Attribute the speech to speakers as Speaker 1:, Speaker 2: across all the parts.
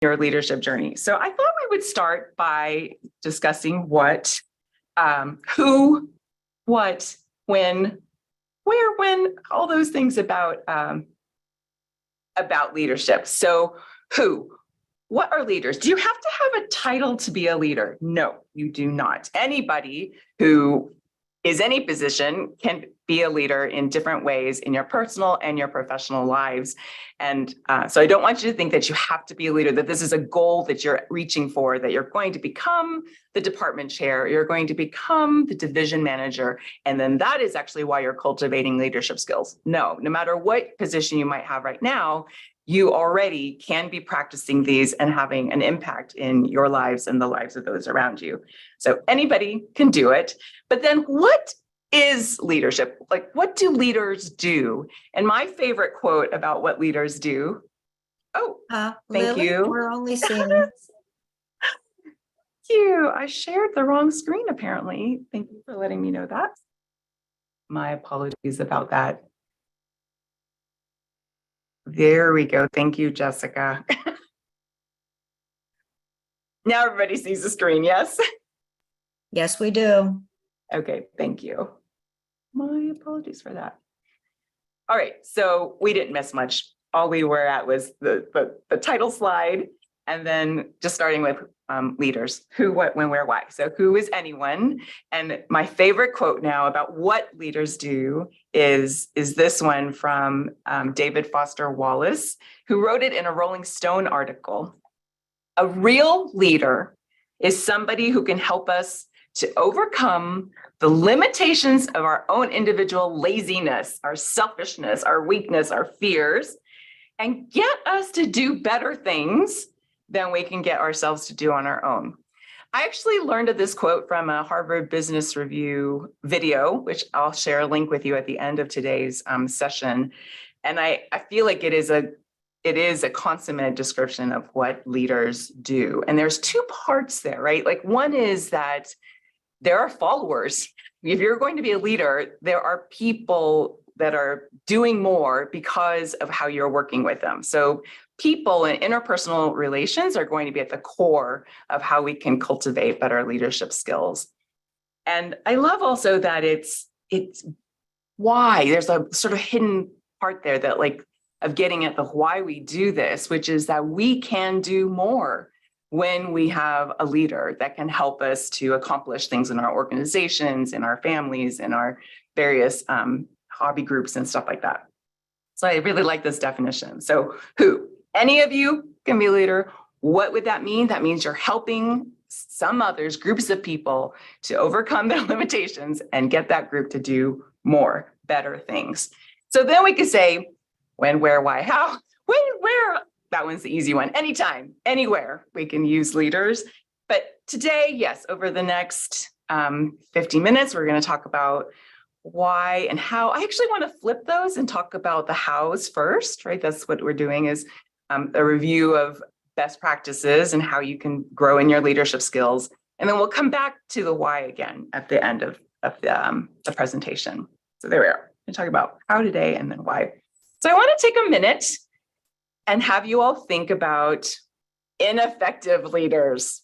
Speaker 1: your leadership journey. So I thought we would start by discussing what, who, what, when, where, when, all those things about leadership. So who? What are leaders? Do you have to have a title to be a leader? No, you do not. Anybody who is any position can be a leader in different ways in your personal and your professional lives. And so I don't want you to think that you have to be a leader, that this is a goal that you're reaching for, that you're going to become the department chair, you're going to become the division manager, and then that is actually why you're cultivating leadership skills. No matter what position you might have right now, you already can be practicing these and having an impact in your lives and the lives of those around you. So anybody can do it. But then what is leadership? Like, what do leaders do? And my favorite quote about what leaders do. Oh, thank
Speaker 2: Lily,
Speaker 1: you.
Speaker 2: we're only seeing.
Speaker 1: Thank you. I shared the wrong screen, apparently. Thank you for letting me know that. My apologies about that. There we go. Thank you, Jessica. Now everybody sees the screen, yes?
Speaker 2: Yes, we do.
Speaker 1: Okay, thank you. My apologies for that. All right, so we didn't miss much. All we were at was the title slide, and then just starting with leaders, who, what, when, where, why. So who is anyone? And my favorite quote now about what leaders do is this one from David Foster Wallace, who wrote it in a Rolling Stone article. A real leader is somebody who can help us to overcome the limitations of our own individual laziness, our selfishness, our weakness, our fears, and get us to do better things than we can get ourselves to do on our own. I actually learned of this quote from a Harvard Business Review video, which I'll share a link with you at the end of today's session. And I feel like it is a consummate description of what leaders do. And there's two parts there, right? Like, one is that there are followers. If you're going to be a leader, there are people that are doing more because of how you're working with them. So people and interpersonal relations are going to be at the core of how we can cultivate better leadership skills. And I love also that it's why. There's a sort of hidden part there that, like, of getting at the why we do this, which is that we can do more when we have a leader that can help us to accomplish things in our organizations, in our families, in our various hobby groups and stuff like that. So I really like this definition. So who? Any of you can be a leader. What would that mean? That means you're helping some others, groups of people, to overcome their limitations and get that group to do more, better things. So then we could say, when, where, why, how. When, where, that one's the easy one. Anytime, anywhere, we can use leaders. But today, yes, over the next 50 minutes, we're going to talk about why and how. I actually want to flip those and talk about the hows first, right? That's what we're doing, is a review of best practices and how you can grow in your leadership skills. And then we'll come back to the why again at the end of the presentation. So there we are. We're going to talk about how today and then why. So I want to take a minute and have you all think about ineffective leaders.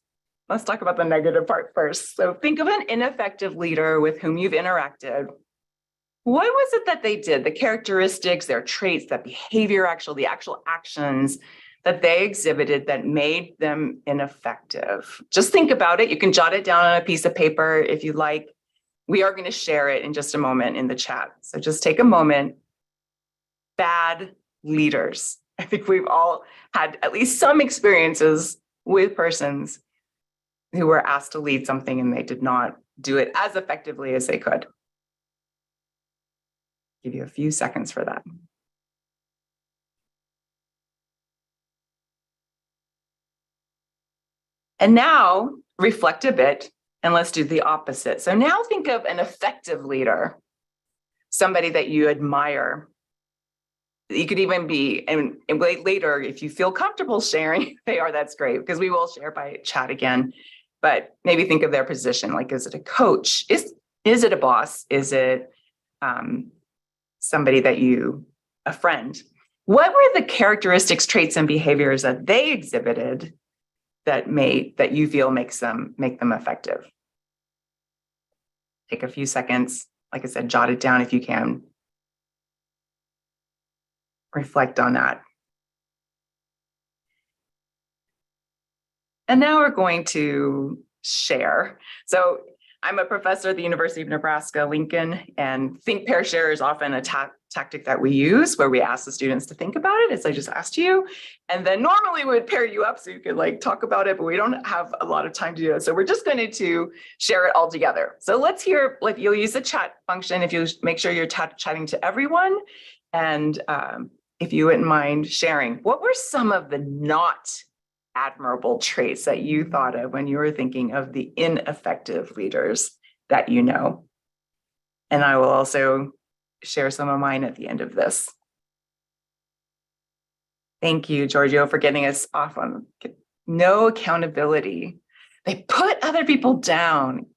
Speaker 1: Let's talk about the negative part first. So think of an ineffective leader with whom you've interacted. What was it that they did? The characteristics, their traits, that behavior, the actual actions that they exhibited that made them ineffective. Just think about it. You can jot it down on a piece of paper if you like. We are going to share it in just a moment in the chat. So just take a moment. Bad leaders. I think we've all had at least some experiences with persons who were asked to lead something and they did not do it as effectively as they could. Give you a few seconds for that. And now reflect a bit and let's do the opposite. So now think of an effective leader, somebody that you admire. You could even be, and later, if you feel comfortable sharing who they are, that's great, because we will share by chat again. But maybe think of their position. Like, is it a coach? Is it a boss? Is it somebody that a friend? What were the characteristics, traits, and behaviors that they exhibited that you feel make them effective? Take a few seconds. Like I said, jot it down if you can. Reflect on that. And now we're going to share. So I'm a professor at the University of Nebraska, Lincoln, and think, pair, share is often a tactic that we use where we ask the students to think about it, as I just asked you. And then normally we would pair you up so you could like talk about it, but we don't have a lot of time to do it. So we're just going to share it all together. So let's hear, like, you'll use the chat function if you make sure you're chatting to everyone. And if you wouldn't mind sharing, what were some of the not admirable traits that you thought of when you were thinking of the ineffective leaders that you know? And I will also share some of mine at the end of this. Thank you, Giorgio, for getting us off on no accountability. They put other people down,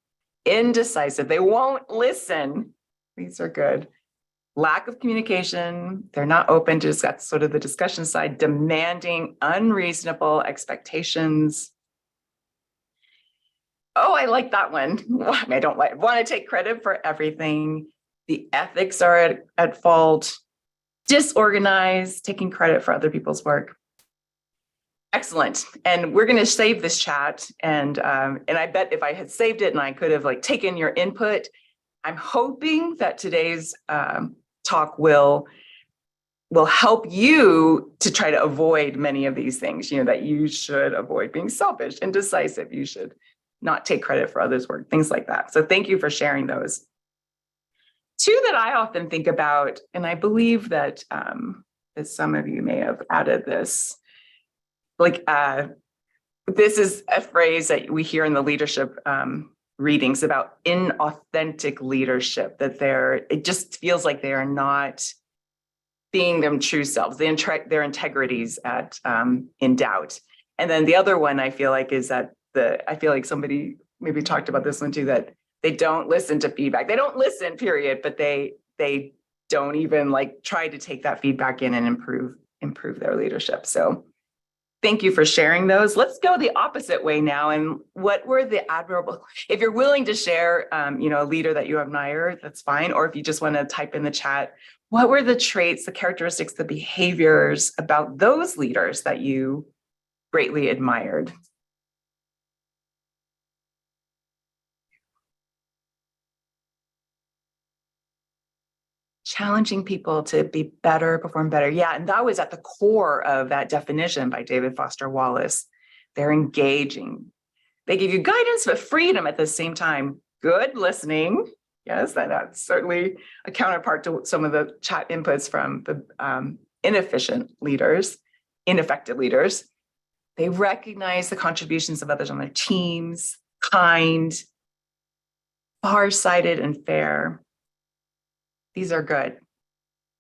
Speaker 1: indecisive, they won't listen. These are good. Lack of communication, they're not open to that's sort of the discussion side, demanding unreasonable expectations. Oh, I like that one. I don't want to take credit for everything. The ethics are at fault, disorganized, taking credit for other people's work. Excellent. And we're going to save this chat. And I bet if I had saved it and I could have like taken your input, I'm hoping that today's talk will help you to try to avoid many of these things, that you should avoid being selfish, indecisive. You should not take credit for others' work, things like that. So thank you for sharing those. Two that I often think about, and I believe that some of you may have added this, this is a phrase that we hear in the leadership readings about inauthentic leadership, that it just feels like they are not being them true selves, their integrities in doubt. And then the other one I feel like is that I feel like somebody maybe talked about this one too, that they don't listen to feedback. They don't listen, period, but they don't even like try to take that feedback in and improve their leadership. So thank you for sharing those. Let's go the opposite way now. And what were the admirable, if you're willing to share, a leader that you admire, that's fine. Or if you just want to type in the chat, what were the traits, the characteristics, the behaviors about those leaders that you greatly admired? Challenging people to be better, perform better. Yeah, and that was at the core of that definition by David Foster Wallace. They're engaging. They give you guidance, but freedom at the same time. Good listening. Yes, that's certainly a counterpart to some of the chat inputs from the ineffective leaders. They recognize the contributions of others on their teams, kind, far-sighted, and fair. These are good.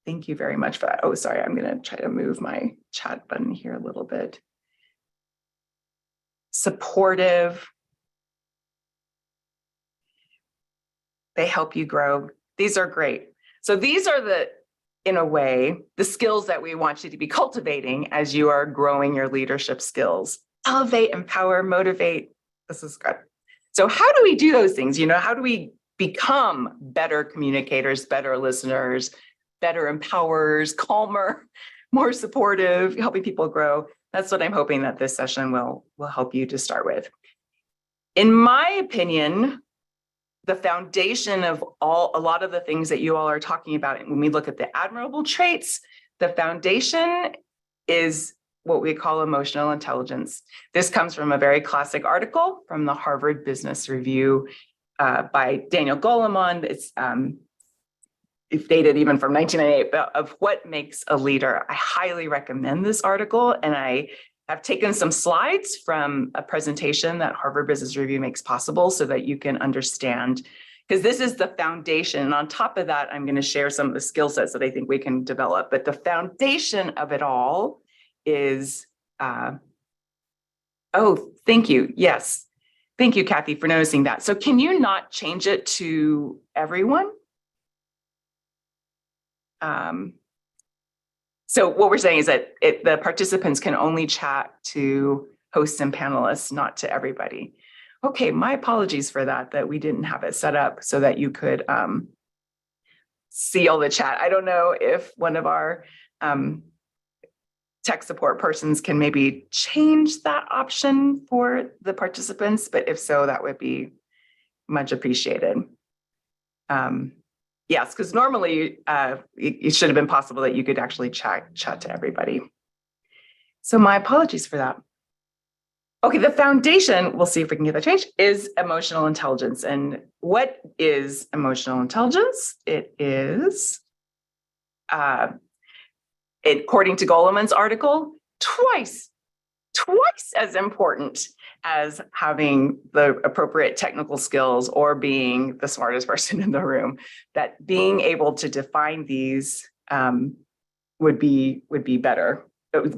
Speaker 1: Thank you very much for that. Oh, sorry, I'm going to try to move my chat button here a little bit. Supportive. They help you grow. These are great. So these are in a way, the skills that we want you to be cultivating as you are growing your leadership skills. Elevate, empower, motivate. This is good. So how do we do those things? How do we become better communicators, better listeners, better empowerers, calmer, more supportive, helping people grow? That's what I'm hoping that this session will help you to start with. In my opinion, the foundation of a lot of the things that you all are talking about, when we look at the admirable traits, the foundation is what we call emotional intelligence. This comes from a very classic article from the Harvard Business Review by Daniel Goleman. It's dated even from 1998, but of what makes a leader. I highly recommend this article, and I have taken some slides from a presentation that Harvard Business Review makes possible so that you can understand, because this is the foundation. And on top of that, I'm going to share some of the skill sets that I think we can develop. But the foundation of it all is, oh, thank you. Yes. Thank you, Kathy, for noticing that. So can you not change it to everyone? So what we're saying is that the participants can only chat to hosts and panelists, not to everybody. Okay, my apologies for that we didn't have it set up so that you could see all the chat. I don't know if one of our tech support persons can maybe change that option for the participants, but if so, that would be much appreciated. Yes, because normally it should have been possible that you could actually chat to everybody. So my apologies for that. Okay, the foundation, we'll see if we can get that changed, is emotional intelligence. And what is emotional intelligence? It is, according to Goleman's article, twice as important as having the appropriate technical skills or being the smartest person in the room. That being able to define these would be better.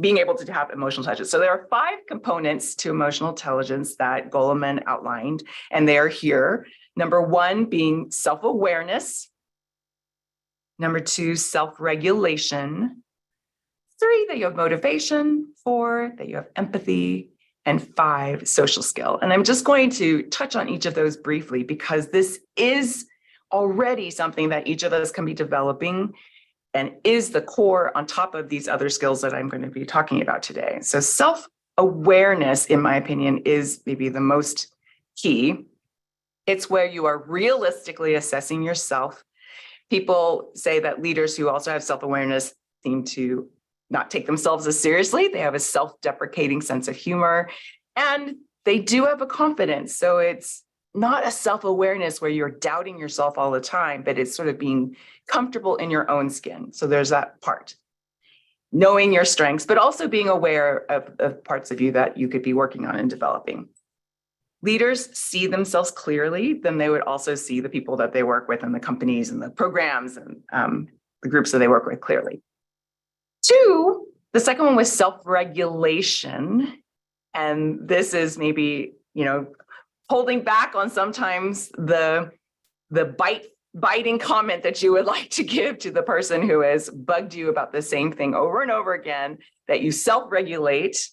Speaker 1: Being able to have emotional intelligence. So there are 5 components to emotional intelligence that Goleman outlined, and they are here. Number 1 being self-awareness. Number 2, self-regulation. 3, that you have motivation. 4, that you have empathy. And 5, social skill. And I'm just going to touch on each of those briefly because this is already something that each of us can be developing and is the core on top of these other skills that I'm going to be talking about today. So self-awareness, in my opinion, is maybe the most key. It's where you are realistically assessing yourself. People say that leaders who also have self-awareness seem to not take themselves as seriously. They have a self-deprecating sense of humor, and they do have a confidence. So it's not a self-awareness where you're doubting yourself all the time, but it's sort of being comfortable in your own skin. So there's that part. Knowing your strengths, but also being aware of parts of you that you could be working on and developing. Leaders see themselves clearly, then they would also see the people that they work with and the companies and the programs and the groups that they work with clearly. 2, the second one was self-regulation. And this is maybe, holding back on sometimes the biting comment that you would like to give to the person who has bugged you about the same thing over and over again, that you self-regulate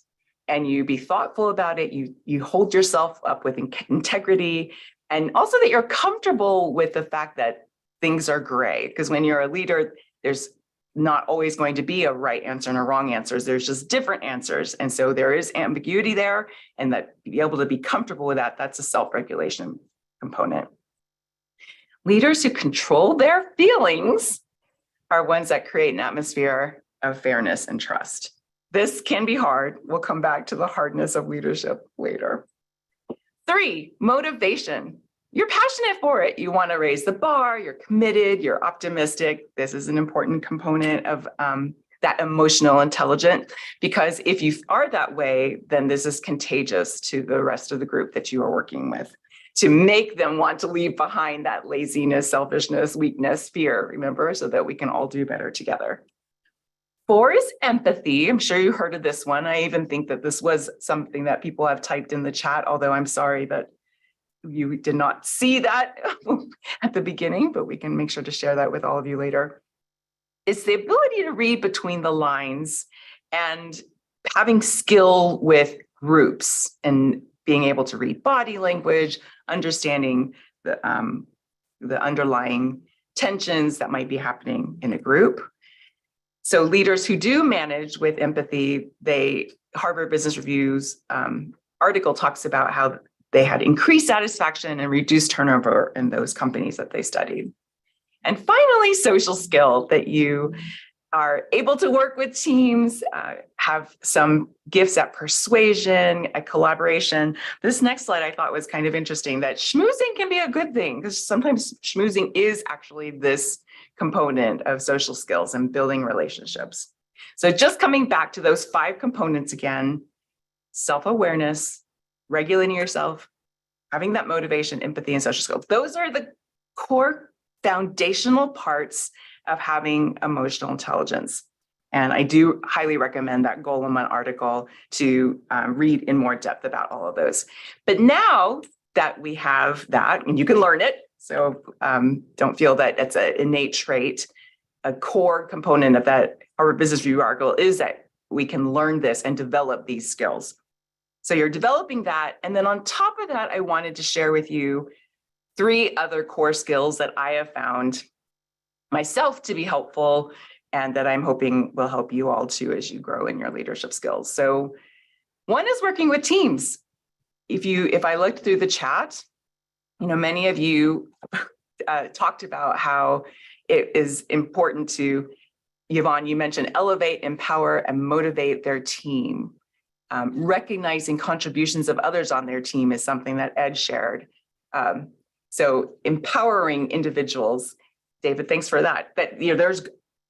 Speaker 1: and you be thoughtful about it. You hold yourself up with integrity, and also that you're comfortable with the fact that things are gray. Because when you're a leader, there's not always going to be a right answer and a wrong answer. There's just different answers. And so there is ambiguity there, and that be able to be comfortable with that, that's a self-regulation component. Leaders who control their feelings are ones that create an atmosphere of fairness and trust. This can be hard. We'll come back to the hardness of leadership later. 3, motivation. You're passionate for it. You want to raise the bar, you're committed, you're optimistic. This is an important component of that emotional intelligence, because if you are that way, then this is contagious to the rest of the group that you are working with, to make them want to leave behind that laziness, selfishness, weakness, fear, remember, so that we can all do better together. 4 is empathy. I'm sure you heard of this one. I even think that this was something that people have typed in the chat, although I'm sorry that you did not see that at the beginning, but we can make sure to share that with all of you later. It's the ability to read between the lines and having skill with groups and being able to read body language, understanding the underlying tensions that might be happening in a group. So leaders who do manage with empathy, Harvard Business Review's article talks about how they had increased satisfaction and reduced turnover in those companies that they studied. And finally, social skill, that you are able to work with teams, have some gifts at persuasion, at collaboration. This next slide I thought was kind of interesting, that schmoozing can be a good thing, because sometimes schmoozing is actually this component of social skills and building relationships. So just coming back to those 5 components again: self-awareness, regulating yourself, having that motivation, empathy, and social skills. Those are the core foundational parts of having emotional intelligence. And I do highly recommend that Goleman article to read in more depth about all of those. But now that we have that, and you can learn it, so don't feel that it's an innate trait, a core component of that Harvard Business Review article is that we can learn this and develop these skills. So you're developing that. And then on top of that, I wanted to share with you 3 other core skills that I have found myself to be helpful and that I'm hoping will help you all too as you grow in your leadership skills. So one is working with teams. If I looked through the chat, many of you talked about how it is important to, Yvonne, you mentioned elevate, empower, and motivate their team. Recognizing contributions of others on their team is something that Ed shared. So empowering individuals, David, thanks for that. But there's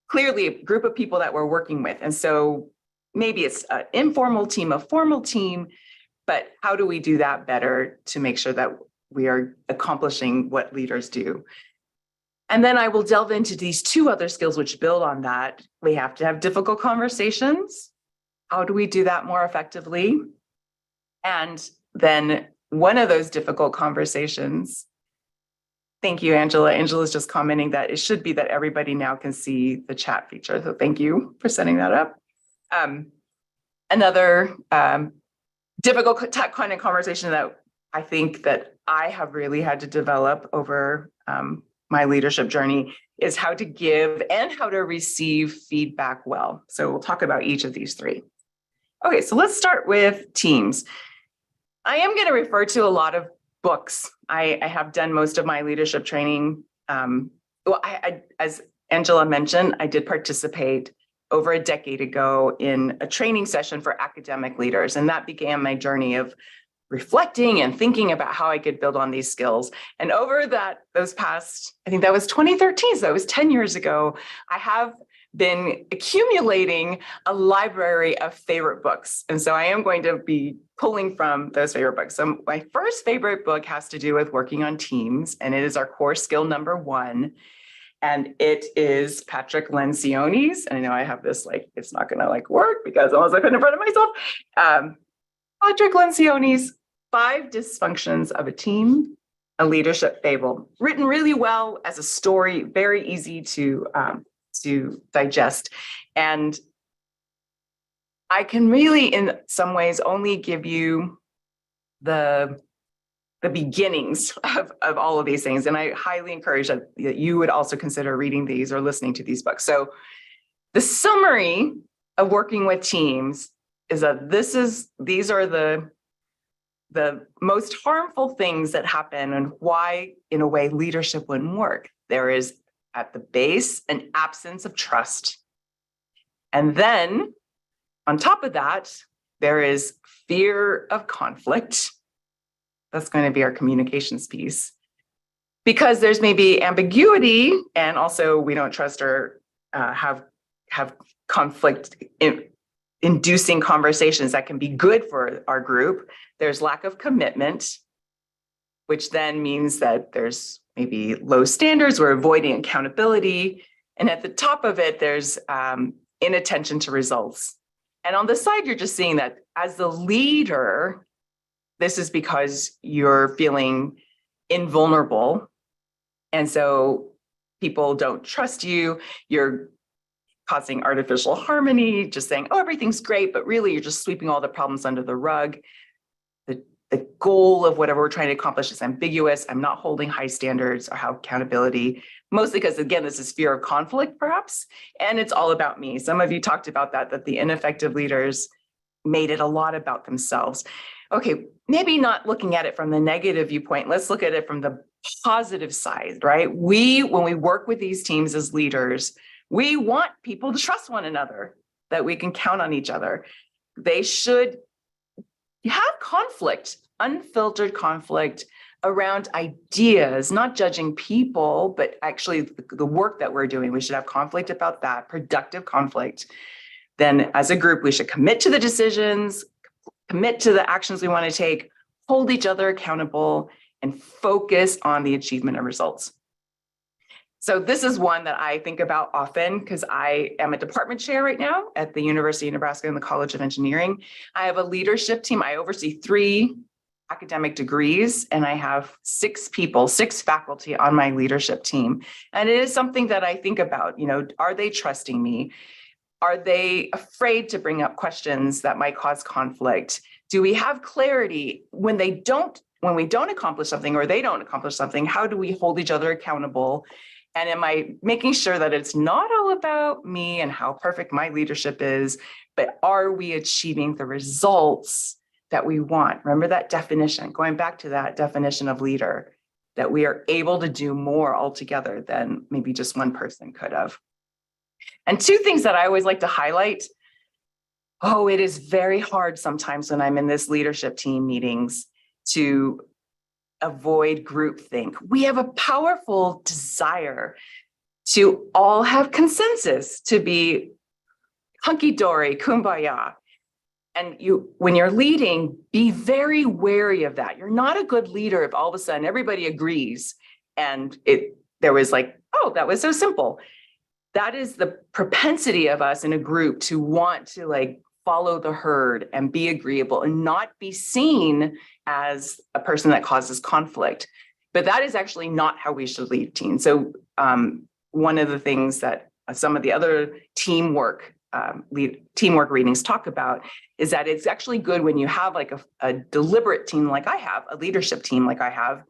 Speaker 1: clearly a group of people that we're working with. And so maybe it's an informal team, a formal team, but how do we do that better to make sure that we are accomplishing what leaders do? And then I will delve into these 2 other skills which build on that. We have to have difficult conversations. How do we do that more effectively? And then one of those difficult conversations, thank you, Angela. Angela's just commenting that it should be that everybody now can see the chat feature. So thank you for setting that up. Another difficult kind of conversation that I think that I have really had to develop over my leadership journey is how to give and how to receive feedback well. So we'll talk about each of these 3. Okay, so let's start with teams. I am going to refer to a lot of books. I have done most of my leadership training. As Angela mentioned, I did participate over a decade ago in a training session for academic leaders, and that began my journey of reflecting and thinking about how I could build on these skills. And over those past, I think that was 2013, so that was 10 years ago, I have been accumulating a library of favorite books. And so I am going to be pulling from those favorite books. So my first favorite book has to do with working on teams, and it is our core skill number 1. And it is Patrick Lencioni's. And I know I have this, it's not gonna work because almost I put it in front of myself. Patrick Lencioni's 5 Dysfunctions of a Team, a Leadership Fable, written really well as a story, very easy to digest. And I can really, in some ways, only give you the beginnings of all of these things. And I highly encourage that you would also consider reading these or listening to these books. So the summary of working with teams is that these are the most harmful things that happen and why, in a way, leadership wouldn't work. There is, at the base, an absence of trust. And then, on top of that, there is fear of conflict. That's going to be our communications piece. Because there's maybe ambiguity, and also we don't trust or have conflict inducing conversations that can be good for our group. There's lack of commitment, which then means that there's maybe low standards, we're avoiding accountability. And at the top of it, there's inattention to results. And on the side, you're just seeing that as the leader, this is because you're feeling invulnerable. And so people don't trust you. You're causing artificial harmony, just saying, oh, everything's great, but really you're just sweeping all the problems under the rug. The goal of whatever we're trying to accomplish is ambiguous. I'm not holding high standards or have accountability, mostly because, again, this is fear of conflict, perhaps, and it's all about me. Some of you talked about that the ineffective leaders made it a lot about themselves. Okay, maybe not looking at it from the negative viewpoint. Let's look at it from the positive side, right? When we work with these teams as leaders, we want people to trust one another, that we can count on each other. They should have conflict, unfiltered conflict around ideas, not judging people, but actually the work that we're doing. We should have conflict about that, productive conflict. Then as a group, we should commit to the decisions, commit to the actions we want to take, hold each other accountable, and focus on the achievement of results. So this is one that I think about often because I am a department chair right now at the University of Nebraska in the College of Engineering. I have a leadership team. I oversee 3 academic degrees, and I have 6 people, 6 faculty on my leadership team. And it is something that I think about, are they trusting me? Are they afraid to bring up questions that might cause conflict? Do we have clarity when we don't accomplish something or they don't accomplish something? How do we hold each other accountable? And am I making sure that it's not all about me and how perfect my leadership is, but are we achieving the results that we want? Remember that definition, going back to that definition of leader, that we are able to do more altogether than maybe just one person could have. And 2 things that I always like to highlight. Oh, it is very hard sometimes when I'm in this leadership team meetings to avoid groupthink. We have a powerful desire to all have consensus, to be hunky-dory, kumbaya. And when you're leading, be very wary of that. You're not a good leader if all of a sudden everybody agrees and there was like, oh, that was so simple. That is the propensity of us in a group to want to follow the herd and be agreeable and not be seen as a person that causes conflict. But that is actually not how we should lead teams. So one of the things that some of the other teamwork readings talk about is that it's actually good when you have a deliberate team like I have, a leadership team like I have,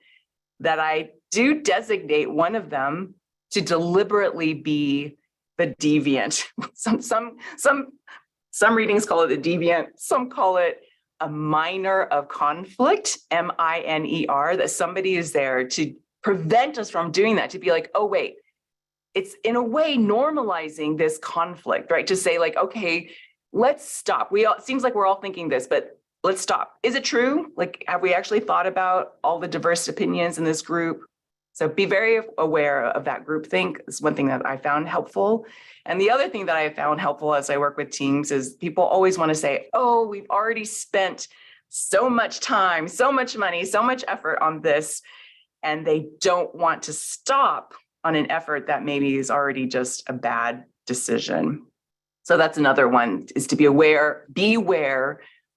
Speaker 1: that I do designate one of them to deliberately be the deviant. Some readings call it the deviant, some call it a minor of conflict, MINER, that somebody is there to prevent us from doing that, to be like, oh, wait, it's in a way normalizing this conflict, right? To say okay, let's stop. It seems like we're all thinking this, but let's stop. Is it true? Have we actually thought about all the diverse opinions in this group? So be very aware of that groupthink. It's one thing that I found helpful. And the other thing that I found helpful as I work with teams is people always want to say, oh, we've already spent so much time, so much money, so much effort on this, and they don't want to stop on an effort that maybe is already just a bad decision. So that's another one, is to be aware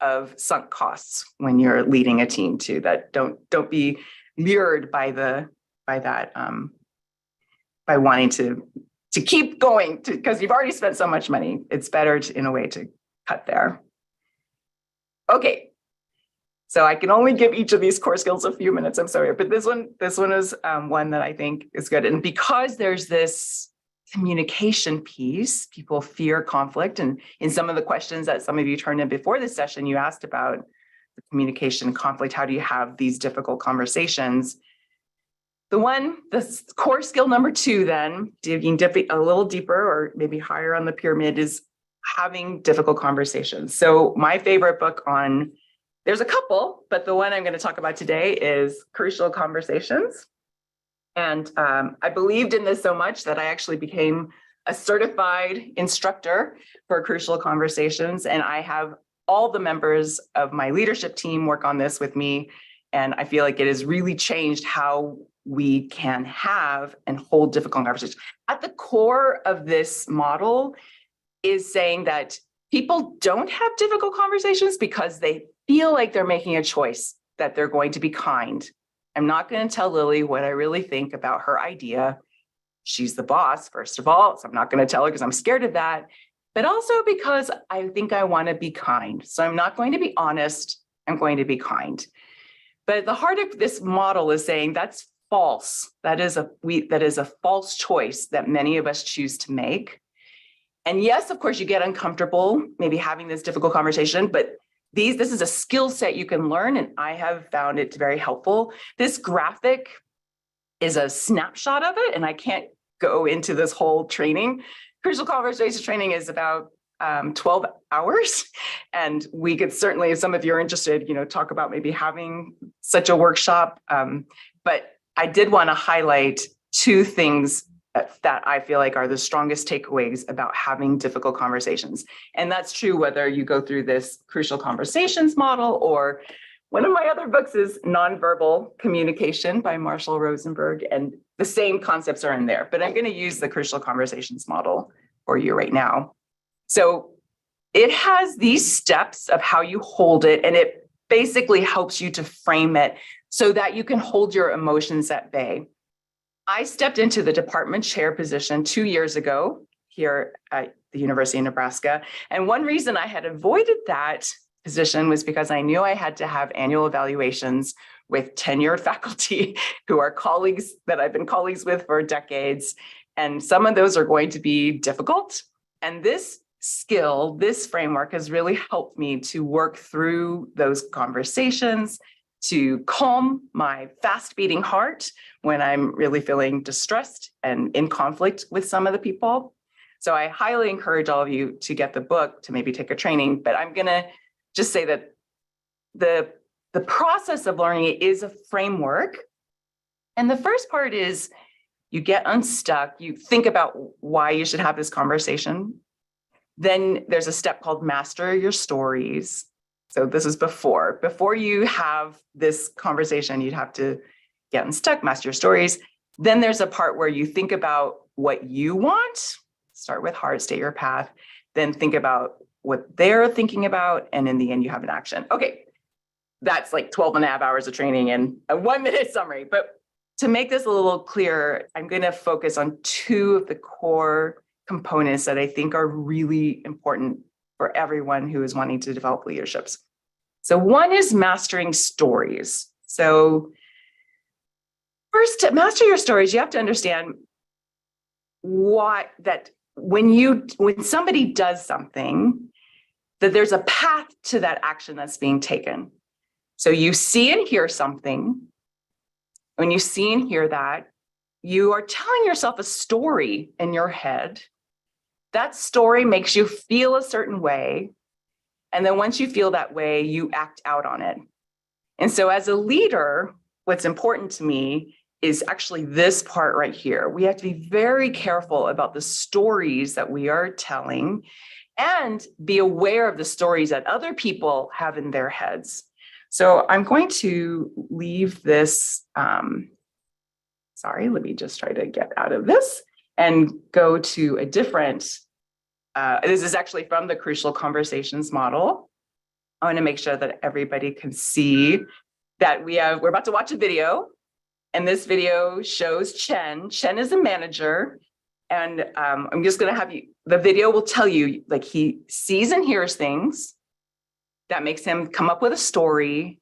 Speaker 1: of sunk costs when you're leading a team too, that don't be lured by wanting to keep going because you've already spent so much money. It's better in a way to cut there. Okay. So I can only give each of these core skills a few minutes. I'm sorry, but this one is one that I think is good. And because there's this communication piece, people fear conflict. And in some of the questions that some of you turned in before this session, you asked about the communication conflict. How do you have these difficult conversations? The core skill number 2, then, digging a little deeper or maybe higher on the pyramid, is having difficult conversations. So my favorite book there's a couple, but the one I'm going to talk about today is Crucial Conversations. And I believed in this so much that I actually became a certified instructor for Crucial Conversations. And I have all the members of my leadership team work on this with me. And I feel like it has really changed how we can have and hold difficult conversations. At the core of this model is saying that people don't have difficult conversations because they feel like they're making a choice that they're going to be kind. I'm not going to tell Lily what I really think about her idea. She's the boss, first of all, so I'm not going to tell her because I'm scared of that, but also because I think I want to be kind. So I'm not going to be honest, I'm going to be kind. But at the heart of this model is saying that's false. That is a false choice that many of us choose to make. And yes, of course, you get uncomfortable maybe having this difficult conversation, but this is a skill set you can learn, and I have found it very helpful. This graphic is a snapshot of it, and I can't go into this whole training. Crucial Conversation training is about 12 hours. And we could certainly, if some of you are interested, talk about maybe having such a workshop. But I did want to highlight 2 things that I feel like are the strongest takeaways about having difficult conversations. And that's true whether you go through this Crucial Conversations model, or one of my other books is Nonverbal Communication by Marshall Rosenberg. And the same concepts are in there, but I'm going to use the Crucial Conversations model for you right now. So it has these steps of how you hold it, and basically helps you to frame it so that you can hold your emotions at bay. I stepped into the department chair position 2 years ago here at the University of Nebraska. And one reason I had avoided that position was because I knew I had to have annual evaluations with tenured faculty who are colleagues that I've been colleagues with for decades. And some of those are going to be difficult. And this skill, this framework has really helped me to work through those conversations, to calm my fast beating heart when I'm really feeling distressed and in conflict with some of the people. So I highly encourage all of you to get the book, to maybe take a training, but I'm gonna just say that the process of learning is a framework. And the first part is you get unstuck, you think about why you should have this conversation. Then there's a step called master your stories. So this is before you have this conversation, you'd have to get unstuck, master your stories. Then there's a part where you think about what you want, start with heart, state your path, then think about what they're thinking about. And in the end, you have an action. Okay, that's like 12 and a half hours of training and a 1-minute summary. But to make this a little clearer, I'm going to focus on 2 of the core components that I think are really important for everyone who is wanting to develop leaderships. So one is mastering stories. So first, to master your stories, you have to understand that when somebody does something, that there's a path to that action that's being taken. So you see and hear something. When you see and hear that, you are telling yourself a story in your head. That story makes you feel a certain way. And then once you feel that way, you act out on it. And so as a leader, what's important to me is actually this part right here. We have to be very careful about the stories that we are telling and be aware of the stories that other people have in their heads. So I'm going to leave this, sorry, let me just try to get out of this and go to a different, this is actually from the Crucial Conversations model. I want to make sure that everybody can see that we're about to watch a video. And this video shows Chen. Chen is a manager. And I'm just going to have you, the video will tell you, like, he sees and hears things that makes him come up with a story,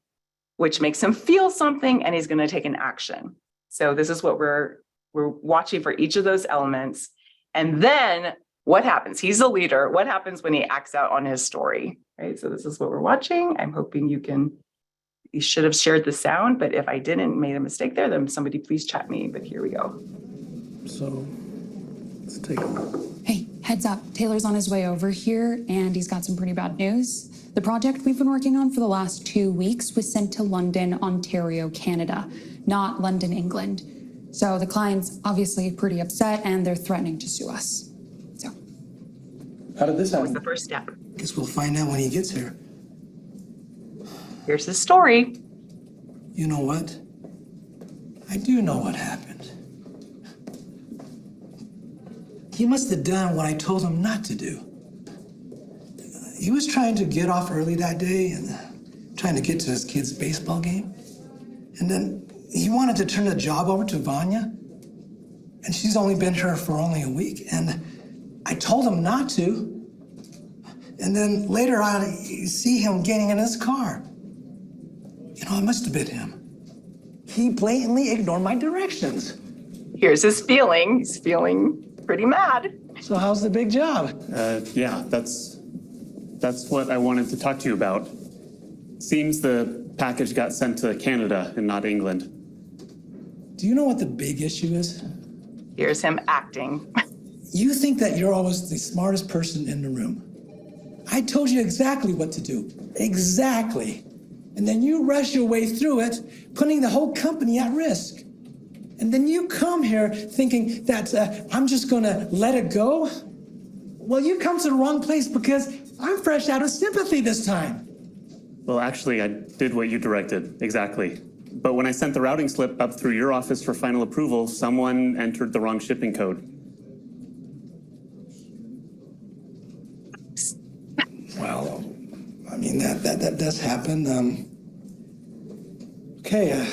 Speaker 1: which makes him feel something, and he's going to take an action. So this is what we're watching for each of those elements. And then what happens? He's a leader. What happens when he acts out on his story, right? So this is what we're watching. I'm hoping you should have shared the sound, but if I didn't, made a mistake there, then somebody please chat me, but here we go.
Speaker 3: So let's take a look.
Speaker 4: Hey, heads up, Taylor's on his way over here and he's got some pretty bad news. The project we've been working on for the last 2 weeks was sent to London, Ontario, Canada, not London, England. So the client's obviously pretty upset and they're threatening to sue us. So.
Speaker 3: How did this
Speaker 1: That was
Speaker 3: happen?
Speaker 1: the first step.
Speaker 3: Guess we'll find out when he gets here.
Speaker 1: Here's the story.
Speaker 3: You know what? I do know what happened. He must have done what I told him not to do. He was trying to get off early that day and trying to get to his kid's baseball game. And then he wanted to turn the job over to Vanya. And she's only been here for only a week. And I told him not to. And then later on, you see him getting in his car. You know, it must have been him. He blatantly ignored my directions.
Speaker 1: Here's his feeling. He's feeling pretty mad.
Speaker 3: So how's the big job?
Speaker 5: Yeah, that's what I wanted to talk to you about. Seems the package got sent to Canada and not England.
Speaker 3: Do you know what the big issue is?
Speaker 1: Here's him acting.
Speaker 3: You think that you're always the smartest person in the room. I told you exactly what to do. Exactly. And then you rush your way through it, putting the whole company at risk. And then you come here thinking that I'm just gonna let it go? Well, you come to the wrong place because I'm fresh out of sympathy this time.
Speaker 5: Well, actually, I did what you directed, exactly. But when I sent the routing slip up through your office for final approval, someone entered the wrong shipping code.
Speaker 3: Well, I mean, that does happen. Okay,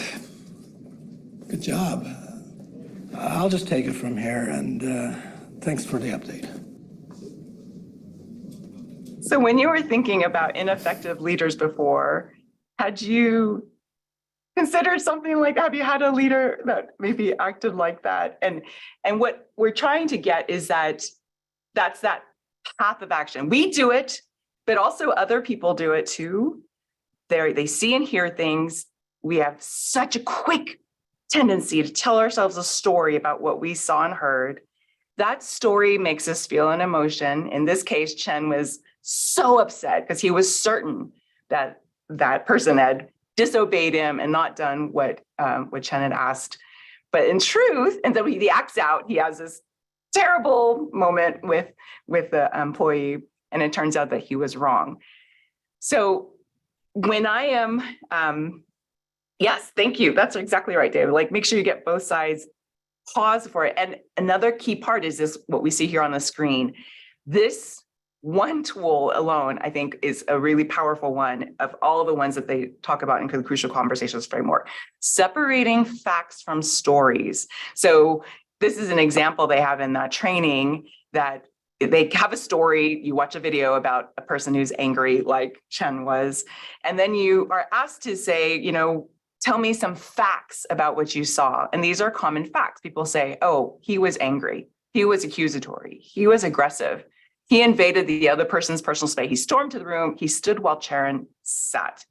Speaker 3: good job. I'll just take it from here, and thanks for the update.
Speaker 1: So when you were thinking about ineffective leaders before, had you considered something like, have you had a leader that maybe acted like that? And what we're trying to get is that that's that path of action. We do it, but also other people do it too. They see and hear things. We have such a quick tendency to tell ourselves a story about what we saw and heard. That story makes us feel an emotion. In this case, Chen was so upset because he was certain that that person had disobeyed him and not done what Chen had asked. But in truth, and then he acts out, he has this terrible moment with the employee, and it turns out that he was wrong. So when I am, yes, thank you. That's exactly right, David. Like, make sure you get both sides, pause for it. And another key part is this, what we see here on the screen. This one tool alone, I think, is a really powerful one of all the ones that they talk about in the Crucial Conversations framework. Separating facts from stories. So this is an example they have in that training, that they have a story, you watch a video about a person who's angry like Chen was, and then you are asked to say, tell me some facts about what you saw. And these are common facts. People say, oh, he was angry. He was accusatory. He was aggressive. He invaded the other person's personal space. He stormed to the room. He stood while Chen sat.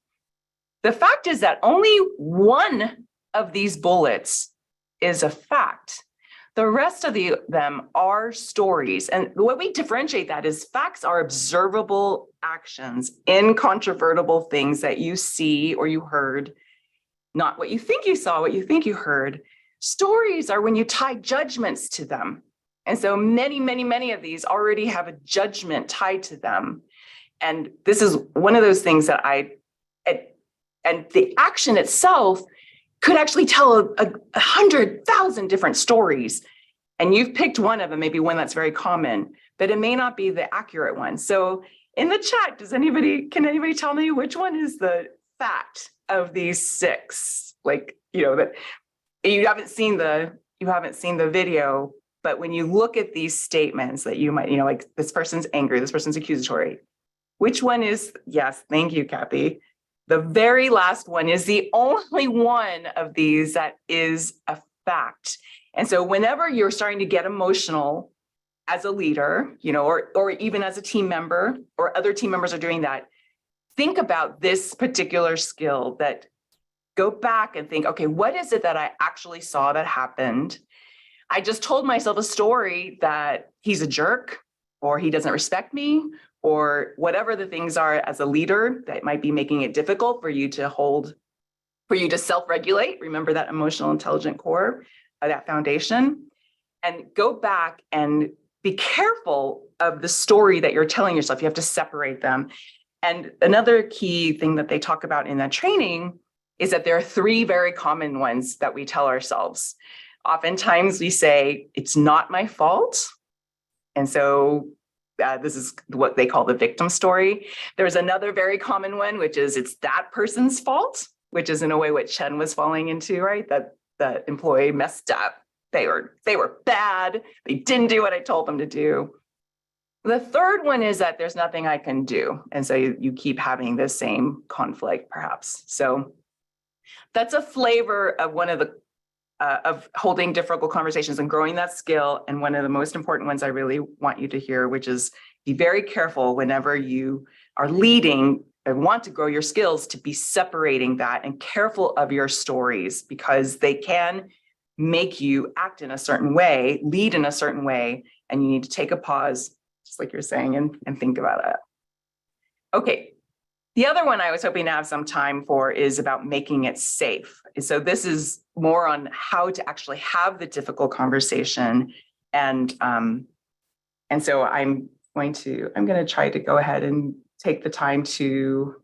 Speaker 1: The fact is that only one of these bullets is a fact. The rest of them are stories. And the way we differentiate that is facts are observable actions, incontrovertible things that you see or you heard, not what you think you saw, what you think you heard. Stories are when you tie judgments to them. And so many of these already have a judgment tied to them. And this is one of those things that and the action itself could actually tell 100,000 different stories. And you've picked one of them, maybe one that's very common, but it may not be the accurate one. So in the chat, can anybody tell me which one is the fact of these 6? Like, that you haven't seen the video, but when you look at these statements that you might, like, this person's angry, this person's accusatory, which one is, yes, thank you, Kathy. The very last one is the only one of these that is a fact. And so whenever you're starting to get emotional as a leader, or even as a team member, or other team members are doing that, think about this particular skill, that go back and think, okay, what is it that I actually saw that happened? I just told myself a story that he's a jerk, or he doesn't respect me, or whatever the things are as a leader that might be making it difficult for you to self-regulate. Remember that emotional intelligent core, that foundation, and go back and be careful of the story that you're telling yourself. You have to separate them. And another key thing that they talk about in that training is that there are 3 very common ones that we tell ourselves. Oftentimes we say, it's not my fault. And so this is what they call the victim story. There's another very common one, which is it's that person's fault, which is in a way what Chen was falling into, right? That the employee messed up. They were bad. They didn't do what I told them to do. The third one is that there's nothing I can do. And so you keep having the same conflict, perhaps. So that's a flavor of one of the of holding difficult conversations and growing that skill. And one of the most important ones I really want you to hear, which is be very careful whenever you are leading and want to grow your skills, to be separating that and careful of your stories, because they can make you act in a certain way, lead in a certain way, and you need to take a pause, just like you're saying, and think about it. Okay. The other one I was hoping to have some time for is about making it safe. So this is more on how to actually have the difficult conversation. And so I'm going to try to go ahead and take the time to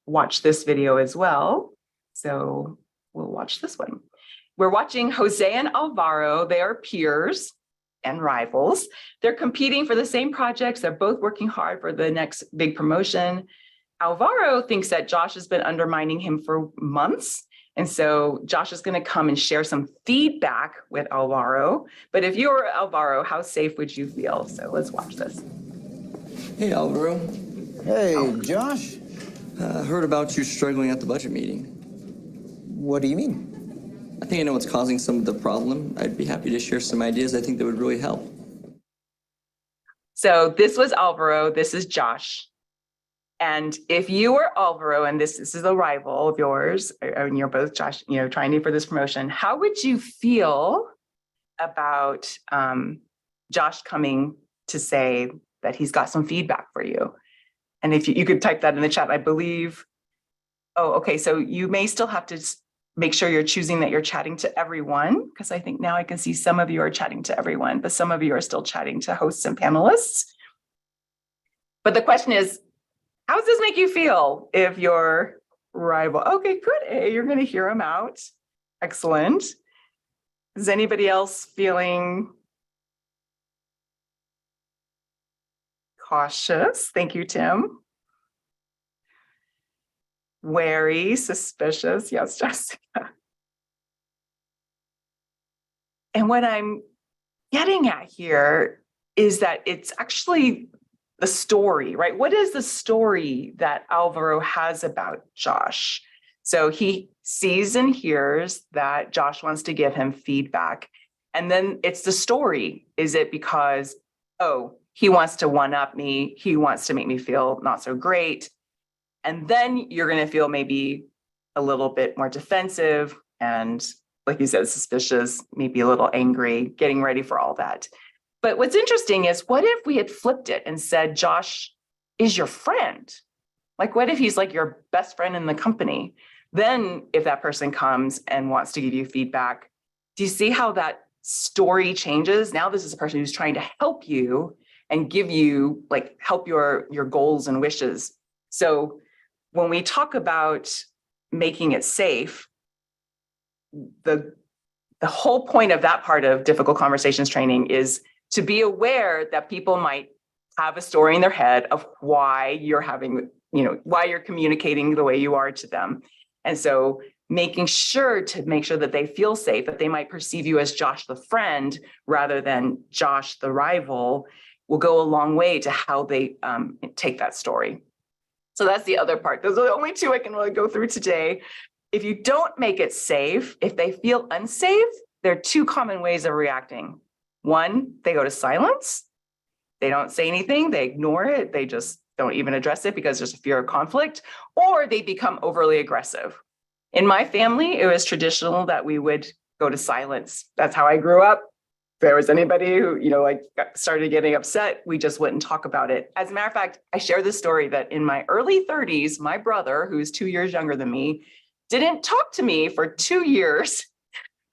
Speaker 1: watch this video as well. So we'll watch this one. We're watching Jose and Alvaro. They are peers and rivals. They're competing for the same projects. They're both working hard for the next big promotion. Alvaro thinks that Josh has been undermining him for months. And so Josh is going to come and share some feedback with Alvaro. But if you were Alvaro, how safe would you feel? So let's watch this.
Speaker 6: Hey, Alvaro.
Speaker 7: Hey, Josh.
Speaker 6: Heard about you struggling at the budget meeting.
Speaker 7: What do you mean?
Speaker 6: I think I know what's causing some of the problem. I'd be happy to share some ideas I think that would really help.
Speaker 1: So this was Alvaro, this is Josh. And if you were Alvaro, and this is a rival of yours, and you're both Josh, trying for this promotion, how would you feel about Josh coming to say that he's got some feedback for you? And if you could type that in the chat, I believe. Oh, okay. So you may still have to make sure you're choosing that you're chatting to everyone, because I think now I can see some of you are chatting to everyone, but some of you are still chatting to hosts and panelists. But the question is, how does this make you feel if your rival? Okay, good. A, you're going to hear him out. Excellent. Is anybody else feeling cautious? Thank you, Tim. Wary, suspicious. Yes, Jessica. And what I'm getting at here is that it's actually the story, right? What is the story that Alvaro has about Josh? So he sees and hears that Josh wants to give him feedback. And then it's the story. Is it because, oh, he wants to one-up me, he wants to make me feel not so great? And then you're going to feel maybe a little bit more defensive and, like you said, suspicious, maybe a little angry, getting ready for all that. But what's interesting is, what if we had flipped it and said, Josh is your friend? Like, what if he's like your best friend in the company? Then if that person comes and wants to give you feedback, do you see how that story changes? Now this is a person who's trying to help you and give you, like, help your goals and wishes. So when we talk about making it safe, the whole point of that part of difficult conversations training is to be aware that people might have a story in their head of why you're having, why you're communicating the way you are to them. And so making sure that they feel safe, that they might perceive you as Josh the friend rather than Josh the rival, will go a long way to how they take that story. So that's the other part. Those are the only two I can really go through today. If you don't make it safe, if they feel unsafe, there are two common ways of reacting. One, they go to silence. They don't say anything. They ignore it. They just don't even address it because there's a fear of conflict, or they become overly aggressive. In my family, it was traditional that we would go to silence. That's how I grew up. If there was anybody who, started getting upset, we just wouldn't talk about it. As a matter of fact, I share this story that in my early 30s, my brother, who's 2 years younger than me, didn't talk to me for 2 years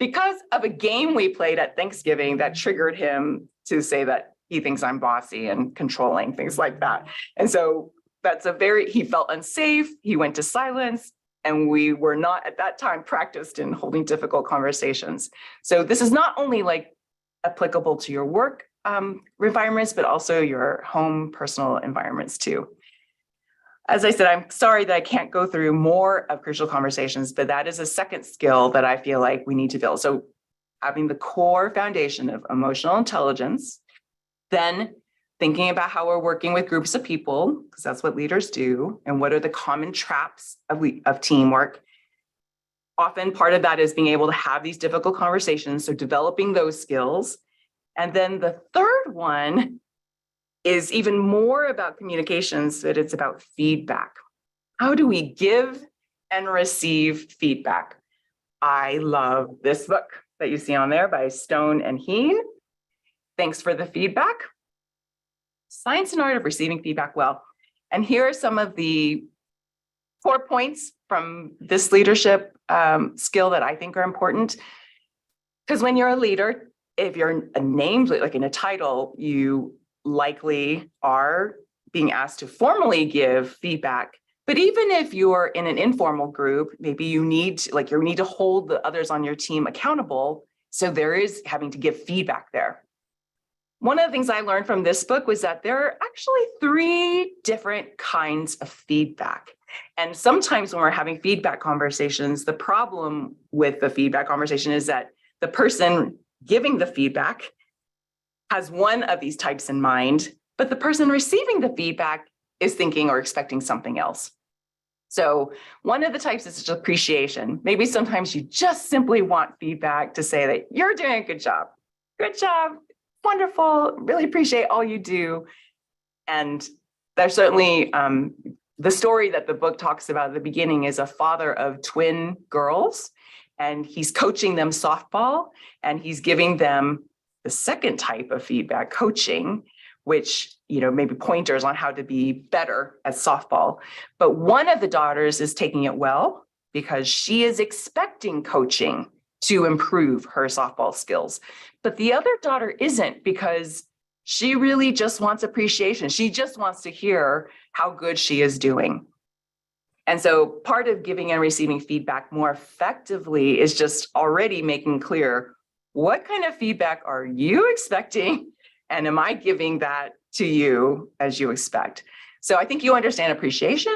Speaker 1: because of a game we played at Thanksgiving that triggered him to say that he thinks I'm bossy and controlling, things like that. And so he felt unsafe, he went to silence, and we were not at that time practiced in holding difficult conversations. So this is not only applicable to your work environments, but also your home personal environments too. As I said, I'm sorry that I can't go through more of crucial conversations, but that is a second skill that I feel like we need to build. So having the core foundation of emotional intelligence, then thinking about how we're working with groups of people, because that's what leaders do, and what are the common traps of teamwork. Often part of that is being able to have these difficult conversations, so developing those skills. And then the third one is even more about communications, but it's about feedback. How do we give and receive feedback? I love this book that you see on there by Stone and Heen. Thanks for the feedback. Science and Art of Receiving Feedback Well. And here are some of the core points from this leadership skill that I think are important. Because when you're a leader, if you're a named, like in a title, you likely are being asked to formally give feedback. But even if you're in an informal group, maybe you need to hold the others on your team accountable. So there is having to give feedback there. One of the things I learned from this book was that there are actually 3 different kinds of feedback. And sometimes when we're having feedback conversations, the problem with the feedback conversation is that the person giving the feedback has one of these types in mind, but the person receiving the feedback is thinking or expecting something else. So one of the types is just appreciation. Maybe sometimes you just simply want feedback to say that you're doing a good job. Good job. Wonderful. Really appreciate all you do. And there's certainly the story that the book talks about at the beginning is a father of twin girls, and he's coaching them softball, and he's giving them the second type of feedback, coaching, which, maybe pointers on how to be better at softball. But one of the daughters is taking it well because she is expecting coaching to improve her softball skills. But the other daughter isn't, because she really just wants appreciation. She just wants to hear how good she is doing. And so part of giving and receiving feedback more effectively is just already making clear, what kind of feedback are you expecting? And am I giving that to you as you expect? So I think you understand appreciation.